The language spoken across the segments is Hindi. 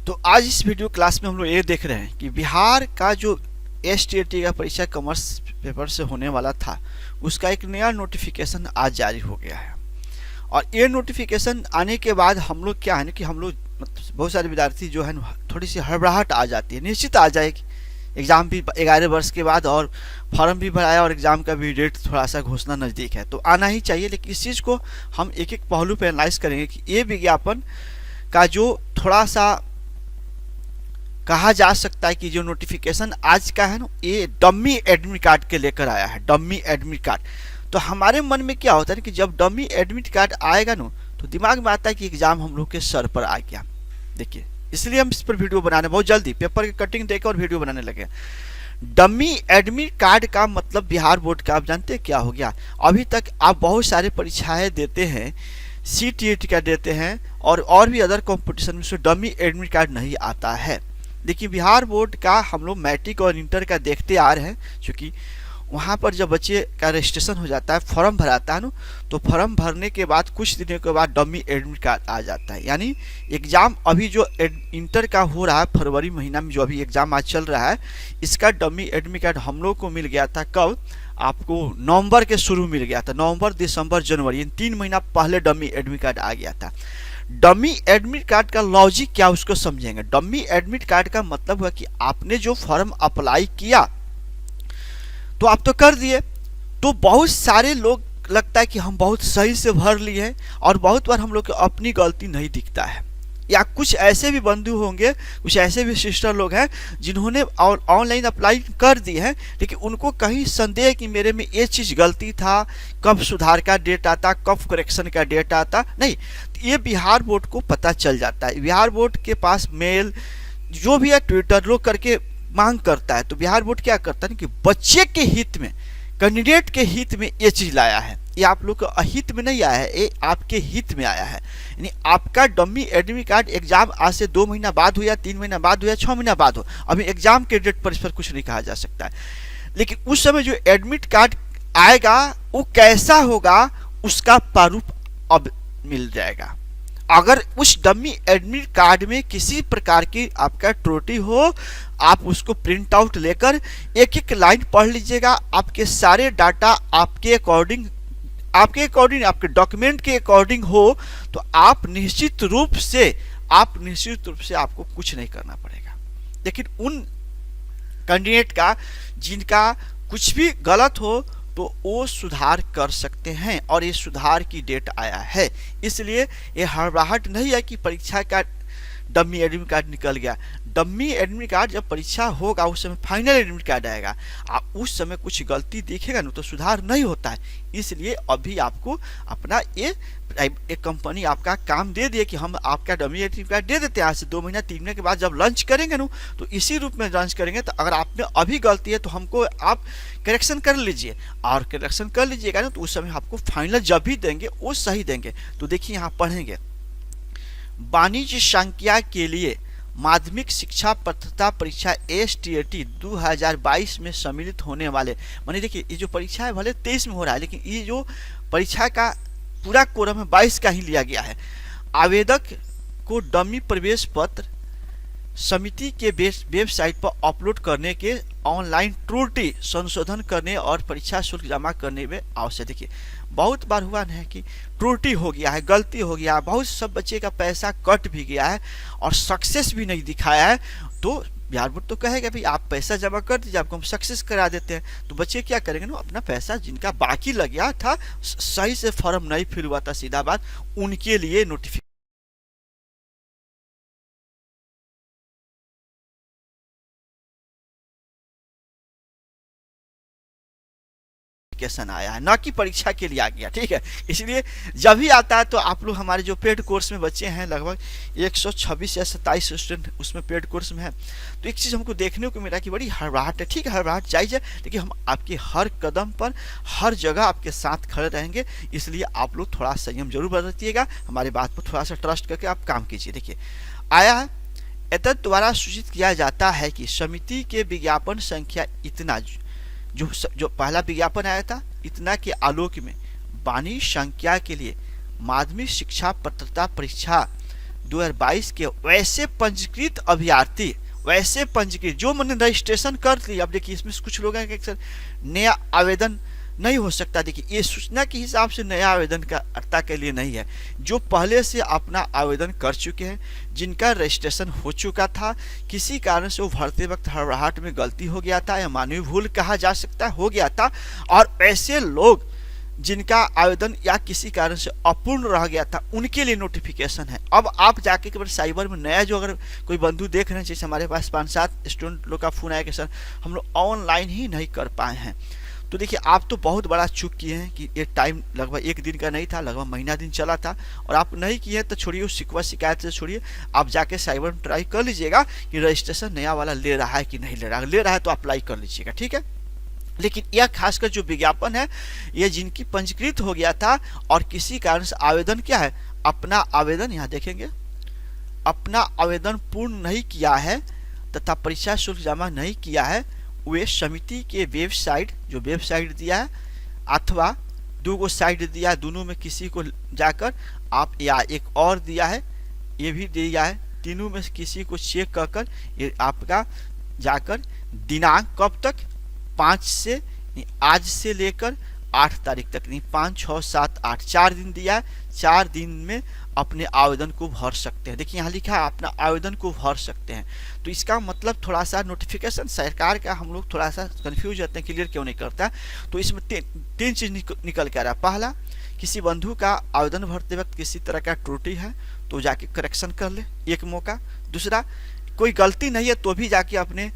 तो आज इस वीडियो क्लास में हम लोग ये देख रहे हैं कि बिहार का जो एसटीईटी का परीक्षा कॉमर्स पेपर से होने वाला था उसका एक नया नोटिफिकेशन आज जारी हो गया है। और ये नोटिफिकेशन आने के बाद हम लोग क्या है ना कि हम लोग बहुत सारे विद्यार्थी जो है थोड़ी सी हड़बड़ाहट आ जाती है, निश्चित आ जाएगी। एग्ज़ाम भी 11 वर्ष के बाद और फॉर्म भी भराया और एग्ज़ाम का भी डेट थोड़ा सा घोषणा नज़दीक है तो आना ही चाहिए। लेकिन इस चीज़ को हम एक एक पहलू पर एनालाइज करेंगे कि ये विज्ञापन का जो थोड़ा सा कहा जा सकता है कि जो नोटिफिकेशन आज का है ना ये डमी एडमिट कार्ड के लेकर आया है। डमी एडमिट कार्ड तो हमारे मन में क्या होता है कि जब डमी एडमिट कार्ड आएगा ना तो दिमाग में आता है कि एग्जाम हम लोग के सर पर आ गया। देखिए इसलिए हम इस पर वीडियो बनाने बहुत जल्दी पेपर की कटिंग देकर और वीडियो बनाने लगे। डमी एडमिट कार्ड का मतलब बिहार बोर्ड का आप जानते हैं क्या हो गया। अभी तक आप बहुत सारे परीक्षाएं देते हैं, सीटीईटी का देते हैं और भी अदर कॉम्पिटिशन में से डमी एडमिट कार्ड नहीं आता है। देखिए बिहार बोर्ड का हम लोग मैट्रिक और इंटर का देखते आ रहे हैं, क्योंकि वहाँ पर जब बच्चे का रजिस्ट्रेशन हो जाता है, फॉर्म भराता है ना, तो फॉर्म भरने के बाद कुछ दिनों के बाद डमी एडमिट कार्ड आ जाता है। यानी एग्ज़ाम अभी जो इंटर का हो रहा है फरवरी महीना में जो अभी एग्ज़ाम आज चल रहा है, इसका डमी एडमिट कार्ड हम लोग को मिल गया था कब, आपको नवंबर के शुरू मिल गया था। नवंबर, दिसंबर, जनवरी इन 3 महीना पहले डमी एडमिट कार्ड आ गया था। डमी एडमिट कार्ड का लॉजिक क्या उसको समझेंगे। डमी एडमिट कार्ड का मतलब है कि आपने जो फॉर्म अप्लाई किया तो आप तो कर दिए, तो बहुत सारे लोग लगता है कि हम बहुत सही से भर लिए हैं और बहुत बार हम लोग को अपनी गलती नहीं दिखता है। या कुछ ऐसे भी बंधु होंगे, कुछ ऐसे भी सिस्टर लोग हैं जिन्होंने ऑनलाइन अप्लाई कर दी है लेकिन उनको कहीं संदेह कि मेरे में ये चीज़ गलती था, कब सुधार का डेट आता, कब करेक्शन का डेट आता, नहीं ये बिहार बोर्ड को पता चल जाता है। बिहार बोर्ड के पास मेल जो भी है ट्विटर लोग करके मांग करता है, तो बिहार बोर्ड क्या करता है कि बच्चे के हित में, कैंडिडेट के हित में ये चीज़ लाया है। ये आप लोग के अहित में नहीं आया है, ये आपके हित में आया है। यानी आपका डमी एडमिट कार्ड एग्जाम आज से 2 महीना बाद हो या 3 महीना बाद हो या 6 महीना बाद हो, अभी एग्जाम के डेट पर इस पर कुछ नहीं कहा जा सकता है। लेकिन उस समय जो एडमिट कार्ड आएगा वो कैसा होगा उसका प्रारूप अब मिल जाएगा। अगर उस डमी एडमिट कार्ड में किसी प्रकार की आपका त्रुटि हो, आप उसको प्रिंट आउट लेकर एक एक लाइन पढ़ लीजिएगा। आपके सारे डाटा आपके अकॉर्डिंग आपके डॉक्यूमेंट के अकॉर्डिंग हो तो आप निश्चित रूप से आपको कुछ नहीं करना पड़ेगा। लेकिन उन कैंडिडेट का जिनका कुछ भी गलत हो तो वो सुधार कर सकते हैं और ये सुधार की डेट आया है। इसलिए ये हड़बड़ाहट नहीं है कि परीक्षा का डमी एडमिट कार्ड निकल गया। डमी एडमिट कार्ड जब परीक्षा होगा उस समय फाइनल एडमिट कार्ड आएगा, आप उस समय कुछ गलती देखेगा ना तो सुधार नहीं होता है। इसलिए अभी आपको अपना एक कंपनी आपका काम दे दिए कि हम आपका डमी एडमिट कार्ड दे देते हैं। आज से 2 महीना 3 महीने के बाद जब लॉन्च करेंगे ना तो इसी रूप में लॉन्च करेंगे। तो अगर आप में अभी गलती है तो हमको आप करेक्शन कर लीजिए, और करेक्शन कर लीजिएगा ना तो उस समय आपको फाइनल जब भी देंगे वो सही देंगे। तो देखिए यहाँ पढ़ेंगे, वाणिज्य संख्या के लिए माध्यमिक शिक्षा पात्रता परीक्षा एसटीईटी 2022 में सम्मिलित होने वाले, माने देखिए ये जो परीक्षा है भले 23 में हो रहा है लेकिन ये जो परीक्षा का पूरा कोरम है 22 का ही लिया गया है। आवेदक को डमी प्रवेश पत्र समिति के वेबसाइट पर अपलोड करने के ऑनलाइन त्रुटि संशोधन करने और परीक्षा शुल्क जमा करने में आवश्यक। देखिए बहुत बार हुआ है कि त्रुटि हो गया है, गलती हो गया है, बहुत सब बच्चे का पैसा कट भी गया है और सक्सेस भी नहीं दिखाया है। तो बिहार बोर्ड तो कहेगा भाई आप पैसा जमा कर दीजिए, आपको हम सक्सेस करा देते हैं। तो बच्चे क्या करेंगे ना, अपना पैसा जिनका बाकी लग गया था, सही से फॉर्म नहीं फिल हुआ था, सीधा बात, उनके लिए नोटिफिकेशन आया है, ना कि परीक्षा के लिए आ गया। ठीक है, इसलिए जब भी आता है तो आप लोग हमारे जो पेड कोर्स में बच्चे हैं लगभग 126 या 27 स्टूडेंट उसमें पेड कोर्स में है, तो एक चीज़ हमको देखने को मिला कि बड़ी हड़बड़ाहट है। ठीक है, हड़बड़ाहट जायज़ है लेकिन हम आपके हर कदम पर हर जगह आपके साथ खड़े रहेंगे। इसलिए आप लोग थोड़ा संयम जरूर बरतिएगा, हमारी बात पर थोड़ा सा ट्रस्ट करके आप काम कीजिए। देखिए आया है, एतद द्वारा सूचित किया जाता है कि समिति के विज्ञापन संख्या इतना जो पहला विज्ञापन आया था इतना के आलोक में वाणिज्य संख्या के लिए माध्यमिक शिक्षा पात्रता परीक्षा 2022 के वैसे पंजीकृत अभ्यर्थी, वैसे पंजीकृत जो मैंने रजिस्ट्रेशन कर ली। अब देखिए इसमें कुछ लोग हैं कि सर नया आवेदन नहीं हो सकता। देखिए ये सूचना के हिसाब से नया आवेदन का अर्ता के लिए नहीं है। जो पहले से अपना आवेदन कर चुके हैं, जिनका रजिस्ट्रेशन हो चुका था, किसी कारण से वो भरते वक्त हड़बड़ाहट में गलती हो गया था या मानवीय भूल कहा जा सकता है हो गया था, और ऐसे लोग जिनका आवेदन या किसी कारण से अपूर्ण रह गया था, उनके लिए नोटिफिकेशन है। अब आप जाके केवल साइबर में नया जो अगर कोई बंधु देख रहे हैं, जैसे हमारे पास 5-7 स्टूडेंट लोग का फोन आया कि सर हम लोग ऑनलाइन ही नहीं कर पाए हैं, तो देखिए आप तो बहुत बड़ा चूक किए हैं कि ये टाइम लगभग 1 दिन का नहीं था, लगभग महीना दिन चला था, और आप नहीं किए तो छोड़िए उस शिकवा शिकायत से छोड़िए, आप जाके साइबर में ट्राई कर लीजिएगा कि रजिस्ट्रेशन नया वाला ले रहा है कि नहीं ले रहा है। ले रहा है तो अप्लाई कर लीजिएगा, ठीक है। लेकिन यह खासकर जो विज्ञापन है, ये जिनकी पंजीकृत हो गया था और किसी कारण से आवेदन क्या है, अपना आवेदन यहाँ देखेंगे, अपना आवेदन पूर्ण नहीं किया है तथा परीक्षा शुल्क जमा नहीं किया है, वे समिति के वेबसाइट, जो वेबसाइट दिया है अथवा 2 साइट दिया है, दोनों में किसी को जाकर आप, या एक और दिया है ये भी दिया है, तीनों में किसी को चेक कर ये आपका जाकर दिनांक कब तक, 5 से आज से लेकर 8 तारीख तक, नहीं 5, 6, 7, 8 4 दिन दिया है, 4 दिन में अपने आवेदन को भर सकते हैं। देखिए यहाँ लिखा है अपना आवेदन को भर सकते हैं, तो इसका मतलब थोड़ा सा नोटिफिकेशन सरकार का हम लोग थोड़ा सा कंफ्यूज रहते हैं, क्लियर क्यों नहीं करता। तो इसमें 3 चीज निकल के आ रहा है। पहला, किसी बंधु का आवेदन भरते वक्त किसी तरह का त्रुटि है तो जाके करेक्शन कर ले, एक मौका। दूसरा, कोई गलती नहीं है तो भी जाके अपने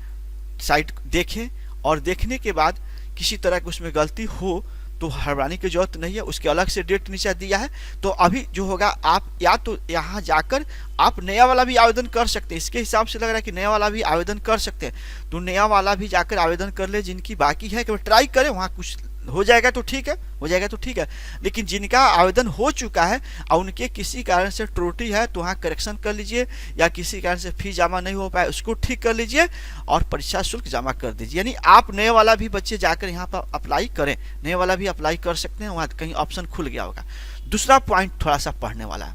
साइट देखें, और देखने के बाद किसी तरह की उसमें गलती हो तो हड़बड़ाने की जरूरत नहीं है, उसके अलग से डेट नीचे दिया है। तो अभी जो होगा, आप या तो यहाँ जाकर आप नया वाला भी आवेदन कर सकते हैं, इसके हिसाब से लग रहा है कि नया वाला भी आवेदन कर सकते हैं, तो नया वाला भी जाकर आवेदन कर ले। जिनकी बाकी है कि ट्राई करें, वहाँ कुछ हो जाएगा तो ठीक है, हो जाएगा तो ठीक है। लेकिन जिनका आवेदन हो चुका है और उनके किसी कारण से त्रुटि है तो वहाँ करेक्शन कर लीजिए, या किसी कारण से फीस जमा नहीं हो पाए उसको ठीक कर लीजिए और परीक्षा शुल्क जमा कर दीजिए। यानी आप नए वाला भी बच्चे जाकर यहाँ पर अप्लाई करें, नए वाला भी अप्लाई कर सकते हैं, वहाँ कहीं ऑप्शन खुल गया होगा। दूसरा पॉइंट थोड़ा सा पढ़ने वाला है,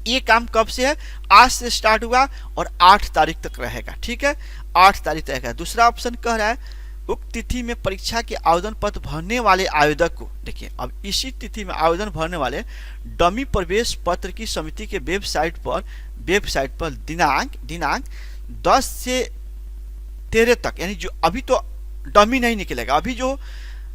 ये काम कब से है, आज से स्टार्ट हुआ और 8 तारीख तक रहेगा, ठीक है, 8 तारीख तक रहेगा। दूसरा ऑप्शन कह रहा है उक्त तिथि में परीक्षा के आवेदन पत्र भरने वाले आवेदक को, देखिए अब इसी तिथि में आवेदन भरने वाले डमी प्रवेश पत्र की समिति के वेबसाइट पर दिनांक 10 से 13 तक, यानी जो अभी तो डमी नहीं निकलेगा, अभी जो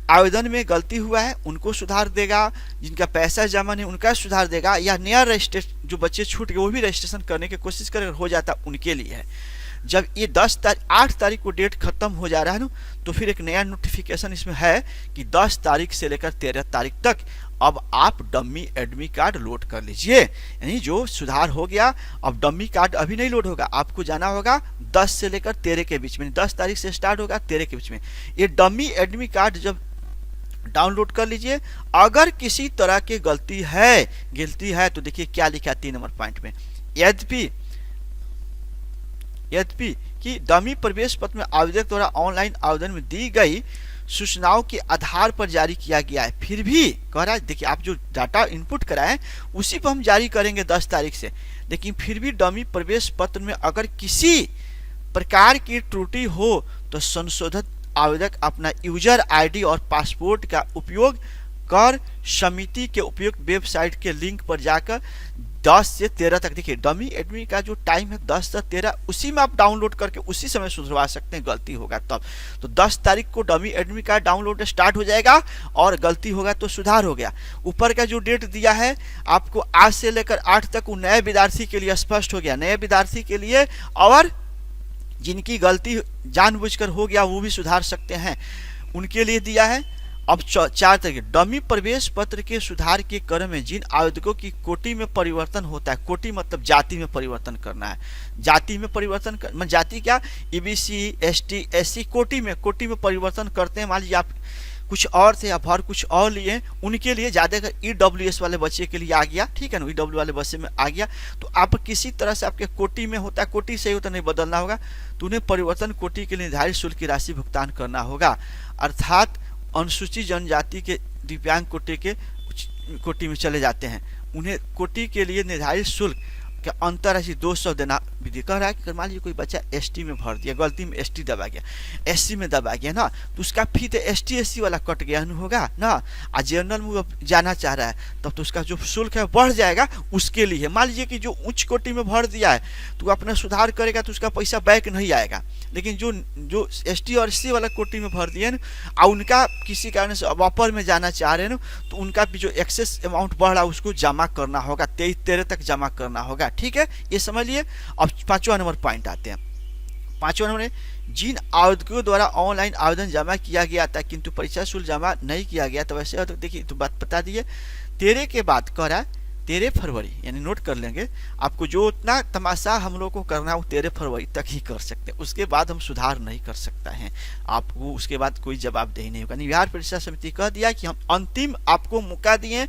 आवेदन में गलती हुआ है उनको सुधार देगा, जिनका पैसा जमा नहीं उनका सुधार देगा, या नया रजिस्ट्रेशन जो बच्चे छूट गए वो भी रजिस्ट्रेशन करने की कोशिश करें, हो जाता उनके लिए है। जब ये 8 तारीख को डेट खत्म हो जा रहा है ना, तो फिर एक नया नोटिफिकेशन इसमें है कि 10 तारीख से लेकर 13 तारीख तक अब आप डम्मी एडमी कार्ड लोड कर लीजिए। यानी जो सुधार हो गया, अब डम्मी कार्ड अभी नहीं लोड होगा, आपको जाना होगा 10 से लेकर 13 के बीच में, 10 तारीख से स्टार्ट होगा 13 के बीच में। ये डम्मी एडमी कार्ड जब डाउनलोड कर लीजिए, अगर किसी तरह की गलती है तो देखिए क्या लिखा है 3 नंबर पॉइंट में, यद्यपि कि डमी प्रवेश पत्र में आवेदक द्वारा ऑनलाइन आवेदन में दी गई सूचनाओं के आधार पर जारी किया गया है, फिर भी कह रहा है देखिए आप जो डाटा इनपुट कराएं उसी पर हम जारी करेंगे 10 तारीख से, लेकिन फिर भी डमी प्रवेश पत्र में अगर किसी प्रकार की त्रुटि हो तो संशोधित आवेदक अपना यूजर आईडी और पासपोर्ट का उपयोग कर समिति के उपयुक्त वेबसाइट के लिंक पर जाकर 10 से 13 तक, देखिए डमी एडमी का जो टाइम है 10 से 13, उसी में आप डाउनलोड करके उसी समय सुधरवा सकते हैं, गलती होगा तब। तो 10 तारीख को डमी एडमी का डाउनलोड स्टार्ट हो जाएगा और गलती होगा तो सुधार हो गया। ऊपर का जो डेट दिया है आपको आज से लेकर 8 तक, वो नए विद्यार्थी के लिए स्पष्ट हो गया, नए विद्यार्थी के लिए, और जिनकी गलती जानबूझकर हो गया वो भी सुधार सकते हैं, उनके लिए दिया है। अब 4 तारीख, डमी प्रवेश पत्र के सुधार के क्रम में जिन आवेदकों की कोटि में परिवर्तन होता है, कोटि मतलब जाति में परिवर्तन करना है, जाति में परिवर्तन कर, जाति क्या, ईबीसी एसटी एससी कोटि में परिवर्तन करते हैं, मान लीजिए आप कुछ और थे, आप भर कुछ और लिए, उनके लिए ज़्यादा ईडब्ल्यूएस वाले बच्चे के लिए आ गया, ठीक है ना, ईडब्ल्यू वाले बच्चे में आ गया, तो आप किसी तरह से आपके कोटि में होता है, कोटि से ही होता नहीं बदलना होगा, तो उन्हें परिवर्तन कोटि के लिए निर्धारित शुल्क की राशि भुगतान करना होगा। अर्थात अनुसूचित जनजाति के दिव्यांग कोटि में चले जाते हैं, उन्हें कोटि के लिए निर्धारित शुल्क का अंतर ऐसी 200 देना विधि कह रहा है कि मान लीजिए कोई बच्चा एसटी में भर दिया, गलती में एसटी दबा गया, एससी में दबा गया ना, तो उसका फी तो एसटी एससी वाला कट गया होगा ना, और जनरल में जाना चाह रहा है तब तो उसका जो शुल्क है बढ़ जाएगा उसके लिए। मान लीजिए कि जो उच्च कोटि में भर दिया है तो अपना सुधार करेगा तो उसका पैसा बैक नहीं आएगा, लेकिन जो जो एसटी और एससी वाला कोटि में भर दिए ना और उनका किसी कारण से अब अपर में जाना चाह रहे हैं ना, तो उनका भी जो एक्सेस अमाउंट बढ़ रहा है उसको जमा करना होगा, 23-13 तक जमा करना होगा। ठीक है, ये समझ लिए। अब 5वां नंबर पॉइंट आते हैं। 5वां नंबर, जिन आवेदकों द्वारा ऑनलाइन आवेदन जमा किया गया था किंतु परीक्षा शुल्क जमा नहीं किया गया, तो वैसे तो देखिए तो बात बता दिए। 13 के बाद कह रहा है 13 फरवरी, यानी नोट कर लेंगे, आपको जो उतना तमाशा हम लोग को करना है वो 13 फरवरी तक ही कर सकते हैं, उसके बाद हम सुधार नहीं कर सकता है, आपको उसके बाद कोई जवाबदेही नहीं होगा। बिहार परीक्षा समिति कह दिया कि हम अंतिम आपको मौका दिए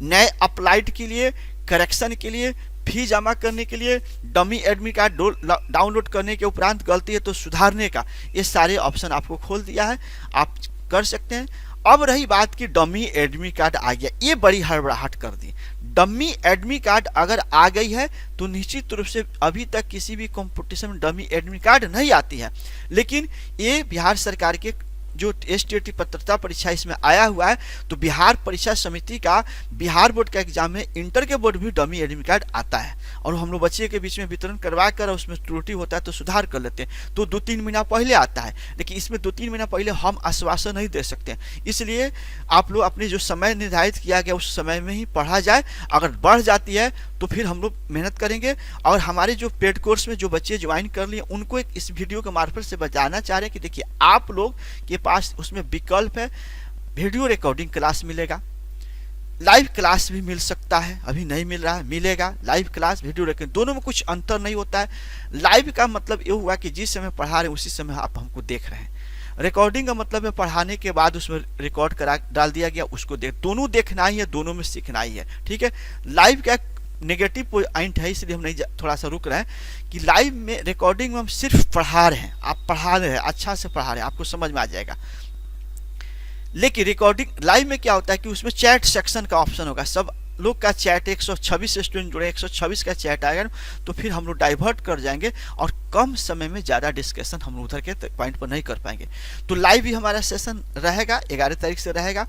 नए अप्लाइड के लिए, करेक्शन के लिए, फी जमा करने के लिए, डमी एडमिट कार्ड डाउनलोड करने के उपरांत गलती है तो सुधारने का, ये सारे ऑप्शन आपको खोल दिया है, आप कर सकते हैं। अब रही बात की डमी एडमिट कार्ड आ गया, ये बड़ी हड़बड़ाहट कर दी। डमी एडमिट कार्ड अगर आ गई है तो निश्चित रूप से अभी तक किसी भी कंपटीशन में डमी एडमिट कार्ड नहीं आती है, लेकिन ये बिहार सरकार के जो एसटीईटी पात्रता परीक्षा इसमें आया हुआ है, तो बिहार परीक्षा समिति का बिहार बोर्ड का एग्जाम में इंटर के बोर्ड भी डमी एडमिट कार्ड आता है और हम लोग बच्चे के बीच में वितरण करवा कर उसमें त्रुटि होता है तो सुधार कर लेते हैं, तो 2-3 महीना पहले आता है, लेकिन इसमें 2-3 महीना पहले हम आश्वासन नहीं दे सकते, इसलिए आप लोग अपने जो समय निर्धारित किया गया उस समय में ही पढ़ा जाए। अगर बढ़ जाती है तो फिर हम लोग मेहनत करेंगे। और हमारे जो पेड कोर्स में जो बच्चे ज्वाइन कर लिए उनको एक इस वीडियो के मार्फत से बताना चाह रहे हैं कि देखिए आप लोग के पास उसमें विकल्प है, वीडियो रिकॉर्डिंग क्लास मिलेगा, लाइव क्लास भी मिल सकता है, अभी नहीं मिल रहा है, मिलेगा। लाइव क्लास वीडियो रिकॉर्डिंग दोनों में कुछ अंतर नहीं होता है। लाइव का मतलब ये हुआ कि जिस समय पढ़ा रहे हैं उसी समय आप हमको देख रहे हैं, रिकॉर्डिंग का मतलब है पढ़ाने के बाद उसमें रिकॉर्ड करा डाल दिया गया, उसको देख, दोनों देखना ही है, दोनों में सीखना ही है। ठीक है, लाइव का नेगेटिव पॉइंट है, इसलिए हम नहीं थोड़ा सा रुक रहे हैं कि लाइव में रिकॉर्डिंग में हम सिर्फ पढ़ा रहे हैं, आप पढ़ा रहे हैं, अच्छा से पढ़ा रहे हैं, आपको समझ में आ जाएगा। लेकिन रिकॉर्डिंग लाइव में क्या होता है कि उसमें चैट सेक्शन का ऑप्शन होगा, सब लोग का चैट 126 स्टूडेंट जुड़े, 126 का चैट आएगा, तो फिर हम लोग डाइवर्ट कर जाएंगे और कम समय में ज़्यादा डिस्कशन हम लोग उधर के पॉइंट पर नहीं कर पाएंगे। तो लाइव भी हमारा सेशन रहेगा, 11 तारीख से रहेगा।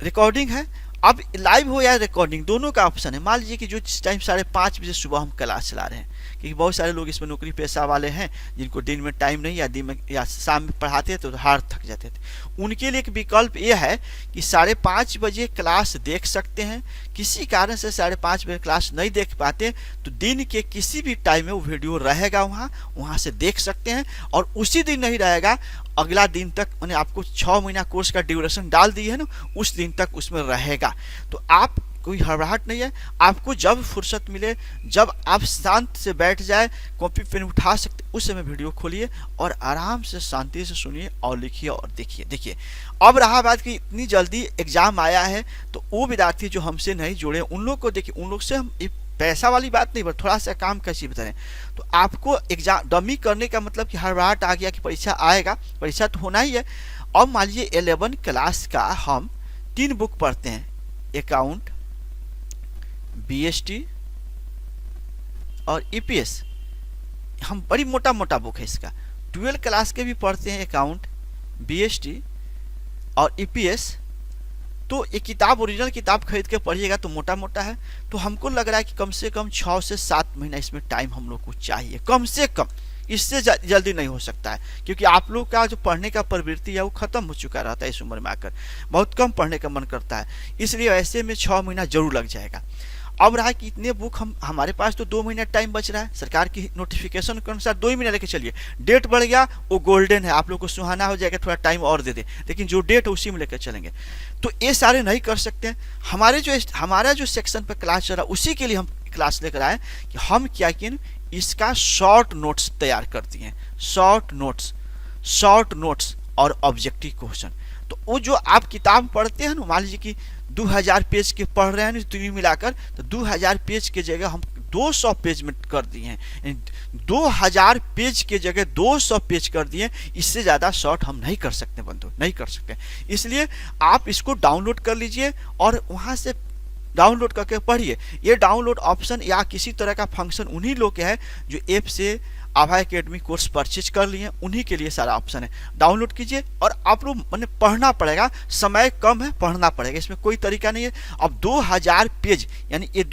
रिकॉर्डिंग है, अब लाइव हो या रिकॉर्डिंग दोनों का ऑप्शन है। मान लीजिए कि जो टाइम 5:30 बजे सुबह हम क्लास चला रहे हैं, क्योंकि बहुत सारे लोग इसमें नौकरी पेशा वाले हैं जिनको दिन में टाइम नहीं या दिन में या शाम में पढ़ाते हैं तो हार थक जाते थे, उनके लिए एक विकल्प ये है कि 5:30 बजे क्लास देख सकते हैं। किसी कारण से 5:30 बजे क्लास नहीं देख पाते तो दिन के किसी भी टाइम में वो वीडियो रहेगा, वहाँ से देख सकते हैं, और उसी दिन नहीं रहेगा, अगला दिन तक, मैंने आपको 6 महीना कोर्स का ड्यूरेशन डाल दी है ना, उस दिन तक उसमें रहेगा। तो आप कोई हड़बड़ाहट नहीं है, आपको जब फुर्सत मिले, जब आप शांत से बैठ जाए, कॉपी पेन उठा सकते, उस समय वीडियो खोलिए और आराम से शांति से सुनिए और लिखिए और देखिए। देखिए अब रहा बात कि इतनी जल्दी एग्जाम आया है तो वो विद्यार्थी जो हमसे नहीं जुड़े उन लोग को देखिए, उन लोग से हम पैसा वाली बात नहीं, थोड़ा सा काम कैसे बता रहे हैं। तो आपको एग्जाम डमी करने का मतलब कि हड़बड़ाहट आ गया कि परीक्षा आएगा, परीक्षा तो होना ही है। अब मान लीजिए 11 क्लास का हम 3 बुक पढ़ते हैं, अकाउंट, बीएसटी और ईपीएस, हम बड़ी मोटा मोटा बुक है इसका। 12 क्लास के भी पढ़ते हैं अकाउंट, बीएसटी और ईपीएस, तो ये किताब ओरिजिनल किताब खरीद के पढ़िएगा तो मोटा मोटा है। तो हमको लग रहा है कि कम से कम 6 से 7 महीना इसमें टाइम हम लोग को चाहिए, कम से कम, इससे जल्दी नहीं हो सकता है, क्योंकि आप लोग का जो पढ़ने का प्रवृत्ति है वो खत्म हो चुका रहता है इस उम्र में आकर, बहुत कम पढ़ने का मन करता है, इसलिए ऐसे में 6 महीना जरूर लग जाएगा। अब रहा कि इतने बुक हमारे पास तो 2 महीना टाइम बच रहा है, सरकार की नोटिफिकेशन के अनुसार 2 ही महीना लेके चलिए, डेट बढ़ गया वो गोल्डन है, आप लोग को सुहाना हो जाएगा, थोड़ा टाइम और दे दे, लेकिन जो डेट है उसी में लेकर चलेंगे। तो ये सारे नहीं कर सकते हैं। हमारा जो सेक्शन पर क्लास चल रहा उसी के लिए हम क्लास लेकर आए कि हम क्या किए, इसका शॉर्ट नोट्स तैयार कर दिए, शॉर्ट नोट्स और ऑब्जेक्टिव क्वेश्चन। तो वो जो आप किताब पढ़ते हैं ना, मान लीजिए कि 2000 पेज के पढ़ रहे हैं तीनों मिलाकर, तो 2000 पेज के जगह हम 200 पेज में कर दिए हैं, 2000 पेज के जगह 200 पेज कर दिए। इससे ज़्यादा शॉर्ट हम नहीं कर सकते बंधु, नहीं कर सकते। इसलिए आप इसको डाउनलोड कर लीजिए और वहाँ से डाउनलोड करके पढ़िए। ये डाउनलोड ऑप्शन या किसी तरह का फंक्शन उन्हीं लोग के है जो ऐप से आभा एकेडमी कोर्स परचेज कर लिए, उन्हीं के लिए सारा ऑप्शन है। डाउनलोड कीजिए और आप लोग मैंने पढ़ना पड़ेगा, समय कम है, पढ़ना पड़ेगा, इसमें कोई तरीका नहीं है। अब 2000 पेज यानी ये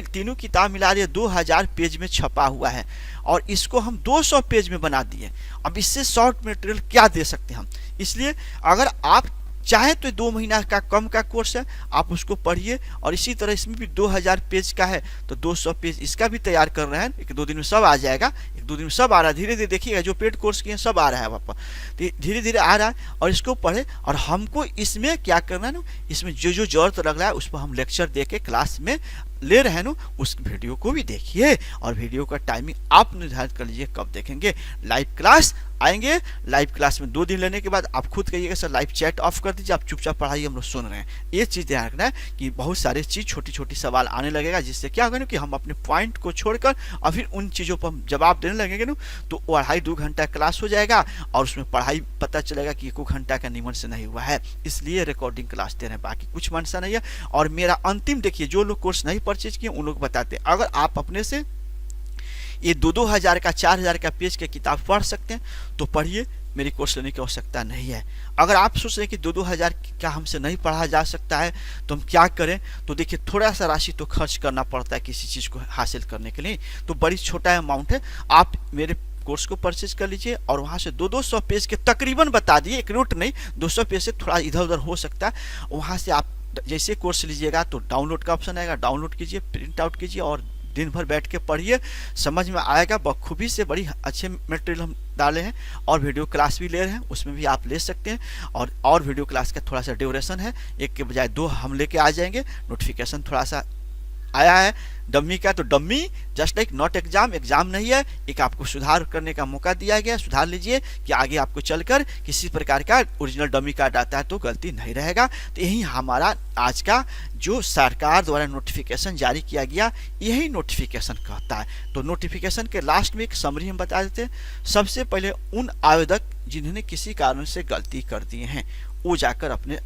तीनों किताब मिला रही है 2000 पेज में छपा हुआ है और इसको हम 200 पेज में बना दिए। अब इससे शॉर्ट मटेरियल क्या दे सकते हैं हम, इसलिए अगर आप चाहे तो 2 महीना का कम का कोर्स है, आप उसको पढ़िए। और इसी तरह इसमें भी 2000 पेज का है तो 200 पेज इसका भी तैयार कर रहे हैं, 1-2 दिन में सब आ जाएगा। 1-2 दिन में सब आ रहा है, धीरे धीरे देखिएगा, जो पेड कोर्स किए सब आ रहा है वापस, धीरे धीरे आ रहा है। और इसको पढ़े और हमको इसमें क्या करना है ना, इसमें जो जो जरूरत लग रहा है उस पर हम लेक्चर दे के क्लास में ले रहे हैं ना, उस वीडियो को भी देखिए। और वीडियो का टाइमिंग आप निर्धारित कर लीजिए कब देखेंगे। लाइव क्लास आएंगे, लाइव क्लास में 2 दिन लेने के बाद आप खुद कहिएगा सर लाइव चैट ऑफ कर दीजिए, आप चुपचाप पढ़ाइए, हम लोग सुन रहे हैं। ये चीज़ ध्यान रखना है कि बहुत सारे चीज़ छोटी छोटी सवाल आने लगेगा, जिससे क्या होगा ना कि हम अपने पॉइंट को छोड़कर और फिर उन चीज़ों पर हम जवाब देने लगेंगे ना, तो 2.5-2 घंटा क्लास हो जाएगा और उसमें पढ़ाई पता चलेगा कि 1 घंटा का नियमन से नहीं हुआ है। इसलिए रिकॉर्डिंग क्लास दे रहे हैं, बाकी कुछ मनसा नहीं है। और मेरा अंतिम देखिए, जो लोग कोर्स नहीं परचेज किए उन लोग बताते हैं, अगर आप अपने से ये 2-2 हज़ार का 4,000 का पेज के किताब पढ़ सकते हैं तो पढ़िए, मेरी कोर्स लेने की आवश्यकता नहीं है। अगर आप सोच रहे हैं कि 2-2 हज़ार क्या हमसे नहीं पढ़ा जा सकता है तो हम क्या करें, तो देखिए थोड़ा सा राशि तो खर्च करना पड़ता है किसी चीज़ को हासिल करने के लिए, तो बड़ी छोटा अमाउंट है। आप मेरे कोर्स को परचेज कर लीजिए और वहाँ से 200 पेज के तकरीबन बता दिए, एक नोट नहीं, 200 पेज से थोड़ा इधर उधर हो सकता है। वहाँ से आप जैसे कोर्स लीजिएगा तो डाउनलोड का ऑप्शन आएगा, डाउनलोड कीजिए, प्रिंट आउट कीजिए और दिन भर बैठ के पढ़िए, समझ में आएगा बखूबी से। बड़ी अच्छे मटेरियल हम डाले हैं और वीडियो क्लास भी ले रहे हैं, उसमें भी आप ले सकते हैं। और वीडियो क्लास का थोड़ा सा ड्यूरेशन है, 1 के बजाय 2 हम लेके आ जाएंगे। नोटिफिकेशन थोड़ा सा आया है डम्मी का, तो dummy just like not exam, exam नहीं है, एक आपको सुधार करने का मौका दिया गया। सुधार लीजिए कि आगे आपको चलकर किसी प्रकार का ओरिजिनल डम्मी कार्ड आता है तो गलती नहीं रहेगा। तो यही हमारा आज का जो सरकार द्वारा नोटिफिकेशन जारी किया गया, यही नोटिफिकेशन कहता है। तो नोटिफिकेशन के लास्ट में एक समरी हम बता देते हैं। सबसे पहले उन आवेदक जिन्होंने किसी कारण से गलती कर दिए हैं वो जाकर अपने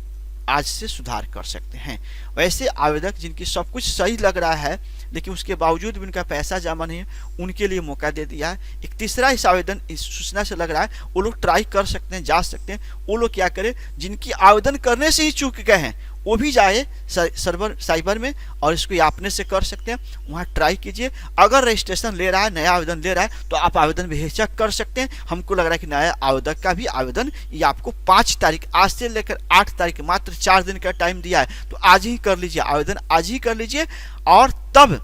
आज से सुधार कर सकते हैं। वैसे आवेदक जिनकी सब कुछ सही लग रहा है लेकिन उसके बावजूद भी उनका पैसा जमा नहीं है, उनके लिए मौका दे दिया है। एक तीसरा इस आवेदन इस सूचना से लग रहा है, वो लोग ट्राई कर सकते हैं, जा सकते हैं। वो लोग क्या करें, जिनकी आवेदन करने से ही चूक गए हैं वो भी जाए साइबर में और इसको अपने से कर सकते हैं, वहाँ ट्राई कीजिए। अगर रजिस्ट्रेशन ले रहा है, नया आवेदन ले रहा है तो आप आवेदन बेहिचक कर सकते हैं। हमको लग रहा है कि नया आवेदक का भी आवेदन ये आपको 5 तारीख आज से लेकर 8 तारीख मात्र 4 दिन का टाइम दिया है, तो आज ही कर लीजिए, आवेदन आज ही कर लीजिए। और तब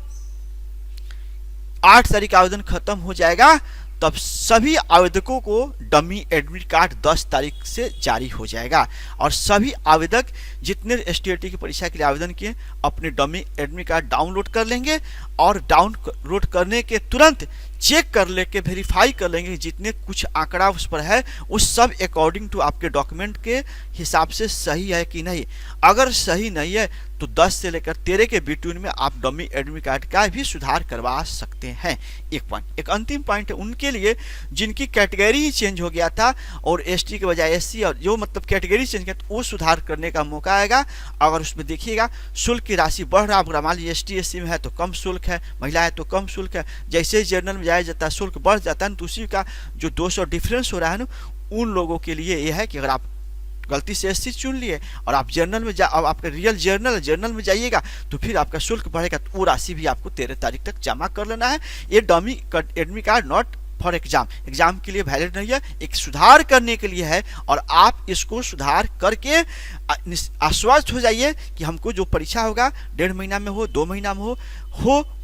8 तारीख आवेदन खत्म हो जाएगा, तब सभी आवेदकों को डमी एडमिट कार्ड 10 तारीख से जारी हो जाएगा। और सभी आवेदक जितने एसटीईटी की परीक्षा के लिए आवेदन किए अपने डमी एडमिट कार्ड डाउनलोड कर लेंगे और डाउनलोड करने के तुरंत चेक कर लेके वेरीफाई कर लेंगे जितने कुछ आंकड़ा उस पर है वो सब अकॉर्डिंग टू आपके डॉक्यूमेंट के हिसाब से सही है कि नहीं। अगर सही नहीं है तो 10 से लेकर 13 के बिटवीन में आप डमी एडमिट कार्ड का भी सुधार करवा सकते हैं। एक पॉइंट, एक अंतिम पॉइंट है उनके लिए जिनकी कैटेगरी ही चेंज हो गया था और एसटी के बजाय एससी, और जो मतलब कैटेगरी चेंज किया तो वो सुधार करने का मौका आएगा। अगर उसमें देखिएगा शुल्क की राशि बढ़ रहा है, मान लीजिए एसटी एससी में है तो कम शुल्क है, महिला है तो कम शुल्क है, जैसे ही जनरल में जाया जाता है शुल्क बढ़ जाता है ना, तो उसी का जो 200 डिफरेंस हो रहा है ना, उन लोगों के लिए यह है कि अगर आप गलती से एससी चुन लिए और आप जर्नल में अब आपका रियल जर्नल में जाइएगा तो फिर आपका शुल्क बढ़ेगा, तो वो राशि भी आपको 13 तारीख तक जमा कर लेना है। ये dummy admit card not for exam के लिए वैलिड नहीं है, एक सुधार करने के लिए है। और आप इसको सुधार करके आश्वस्त हो जाइए कि हमको जो परीक्षा होगा 1.5 महीना में हो, 2 महीना में हो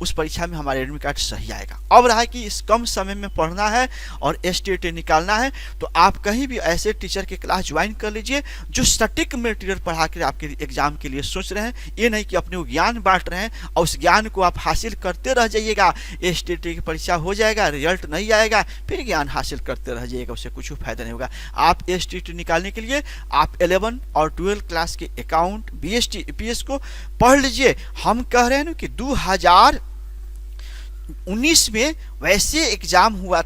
उस परीक्षा में हमारा एडमिट कार्ड सही आएगा। अब रहा है कि इस कम समय में पढ़ना है और एसटीईटी निकालना है, तो आप कहीं भी ऐसे टीचर की क्लास ज्वाइन कर लीजिए जो सटीक मटेरियल पढ़ा कर आपके एग्जाम के लिए सोच रहे हैं। ये नहीं कि अपने ज्ञान बांट रहे हैं और उस ज्ञान को आप हासिल करते रह जाइएगा, एसटीईटी की परीक्षा हो जाएगा, रिजल्ट नहीं आएगा, फिर ज्ञान हासिल करते रह जाइएगा, उससे कुछ फायदा नहीं होगा। आप एसटीईटी निकालने के लिए आप 11 और 12 क्लास के अकाउंट बीएसटी ईपीएस को पढ़ लीजिए। हम कह रहे हैं ना कि 2019 में वैसे एग्जाम हुआ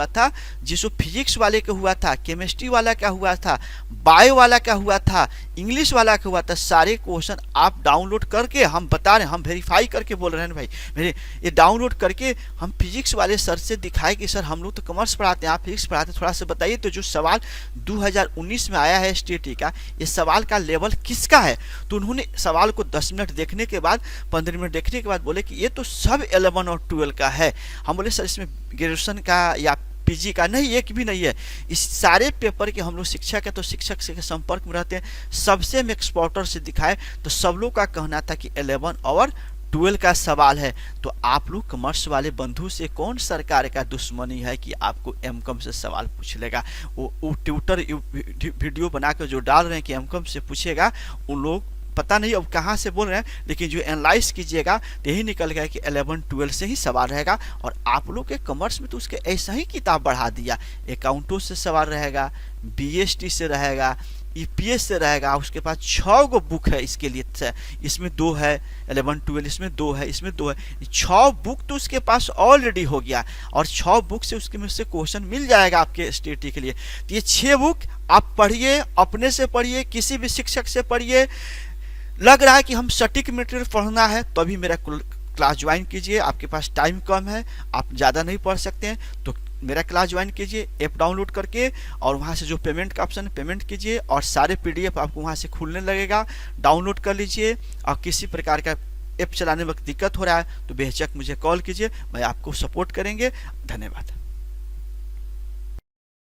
था जिसको फिजिक्स वाले का हुआ था, केमिस्ट्री वाला का हुआ था, बायो वाला का हुआ था, इंग्लिश वाला का हुआ था। सारे क्वेश्चन आप डाउनलोड करके, हम बता रहे हैं, हम वेरीफाई करके बोल रहे हैं भाई, मेरे ये डाउनलोड करके हम फिजिक्स वाले सर से दिखाए कि सर हम लोग तो कॉमर्स पढ़ाते हैं, आप फिजिक्स पढ़ाते हैं, थोड़ा सा बताइए तो जो सवाल 2019 में आया है एसटीईटी का, ये सवाल का लेवल किसका है। तो उन्होंने सवाल को 10 मिनट देखने के बाद, 15 मिनट देखने के बाद बोले कि ये तो सब 11 और 12 का है। हम बोले सर इसमें ग्रेजुएशन का या पीजी का नहीं, एक भी नहीं है। इस सारे पेपर के हम लोग शिक्षक है तो शिक्षक से संपर्क में रहते हैं, सबसे हम एक्सपोर्टर से दिखाए तो सब लोग का कहना था कि 11 और 12 का सवाल है। तो आप लोग कॉमर्स वाले बंधु से कौन सरकार का दुश्मनी है कि आपको एमकॉम से सवाल पूछ लेगा। वो ट्विटर वीडियो बना कर जो डाल रहे हैं कि एमकॉम से पूछेगा, उन लोग पता नहीं अब कहाँ से बोल रहे हैं, लेकिन जो एनालाइज कीजिएगा तो यही निकल गया कि 11-12 से ही सवाल रहेगा। और आप लोग के कॉमर्स में तो उसके ऐसा ही किताब बढ़ा दिया, अकाउंटों से सवाल रहेगा, बीएसटी से रहेगा, ईपीएस से रहेगा, उसके पास 6 गो बुक है इसके लिए, इसमें 2 है 11-12, इसमें 2 है, इसमें 2 है, 6 बुक तो उसके पास ऑलरेडी हो गया और 6 बुक से उसके में से क्वेश्चन मिल जाएगा आपके स्टेटी के लिए। तो ये 6 बुक आप पढ़िए, अपने से पढ़िए, किसी भी शिक्षक से पढ़िए। लग रहा है कि हम सटीक मटेरियल पढ़ना है तो अभी मेरा क्लास ज्वाइन कीजिए, आपके पास टाइम कम है, आप ज़्यादा नहीं पढ़ सकते हैं तो मेरा क्लास ज्वाइन कीजिए ऐप डाउनलोड करके, और वहाँ से जो पेमेंट का ऑप्शन है पेमेंट कीजिए और सारे पीडीएफ आपको वहाँ से खुलने लगेगा, डाउनलोड कर लीजिए। और किसी प्रकार का ऐप चलाने में दिक्कत हो रहा है तो बेहिचक मुझे कॉल कीजिए, मैं आपको सपोर्ट करेंगे। धन्यवाद।